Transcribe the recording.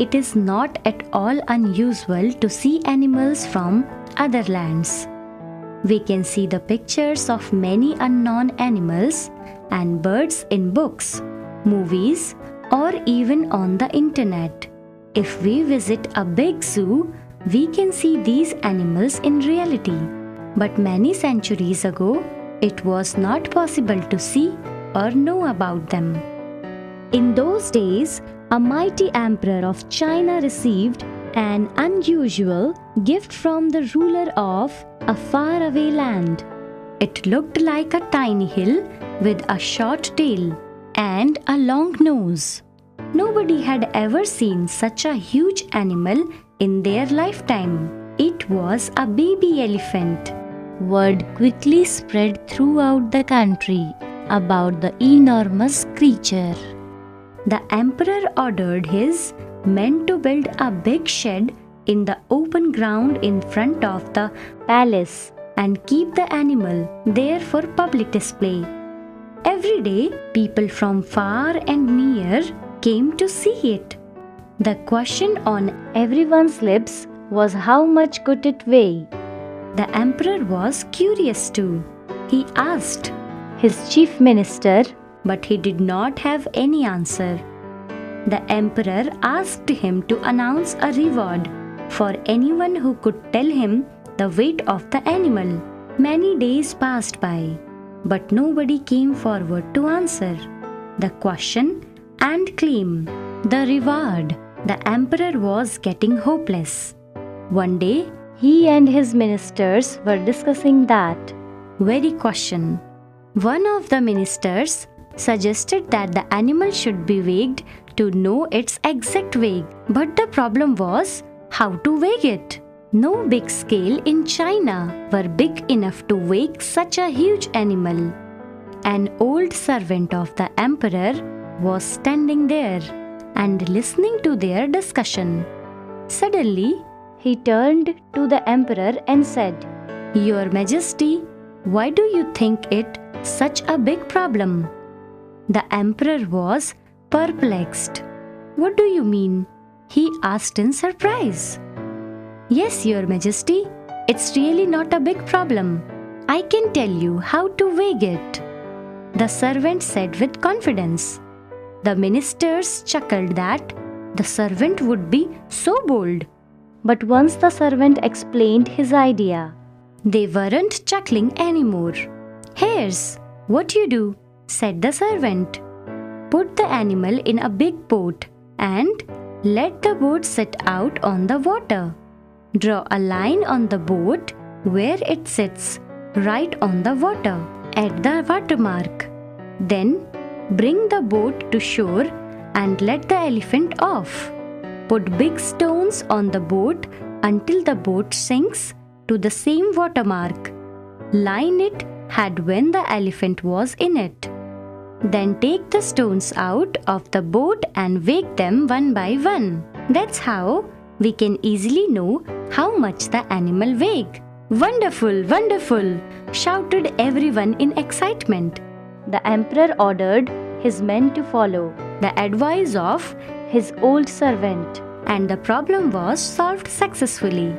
it is not at all unusual to see animals from other lands. We can see the pictures of many unknown animals and birds in books, movies, or even on the internet. If we visit a big zoo, we can see these animals in reality. But many centuries ago, it was not possible to see or know about them. In those days, a mighty emperor of China received an unusual gift from the ruler of a faraway land. It looked like a tiny hill with a short tail and a long nose. Nobody had ever seen such a huge animal in their lifetime. It was a baby elephant. Word quickly spread throughout the country about the enormous creature. The emperor ordered his men to build a big shed in the open ground in front of the palace and keep the animal there for public display. Every day, people from far and near came to see it. The question on everyone's lips was how much could it weigh? The emperor was curious too. He asked his chief minister, but he did not have any answer. The emperor asked him to announce a reward for anyone who could tell him the weight of the animal. Many days passed by, but nobody came forward to answer the question and claim the reward. The emperor was getting hopeless. One day, he and his ministers were discussing that very question. One of the ministers suggested that the animal should be weighed to know its exact weight. But the problem was how to weigh it. No big scale in China were big enough to weigh such a huge animal. An old servant of the emperor was standing there and listening to their discussion. Suddenly, he turned to the emperor and said, "Your Majesty, why do you think it such a big problem?" The emperor was perplexed. "What do you mean?" he asked in surprise. "Yes, Your Majesty, it's really not a big problem. I can tell you how to weigh it," the servant said with confidence. The ministers chuckled that the servant would be so bold. But once the servant explained his idea, they weren't chuckling anymore. "Here's what you do," said the servant. "Put the animal in a big boat and let the boat sit out on the water. Draw a line on the boat where it sits, right on the water, at the watermark. Then bring the boat to shore and let the elephant off. Put big stones on the boat until the boat sinks to the same watermark. Line it head when the elephant was in it. Then take the stones out of the boat and weigh them one by one. That's how we can easily know how much the animal weighs." "Wonderful, wonderful!" shouted everyone in excitement. The emperor ordered his men to follow the advice of his old servant, and the problem was solved successfully.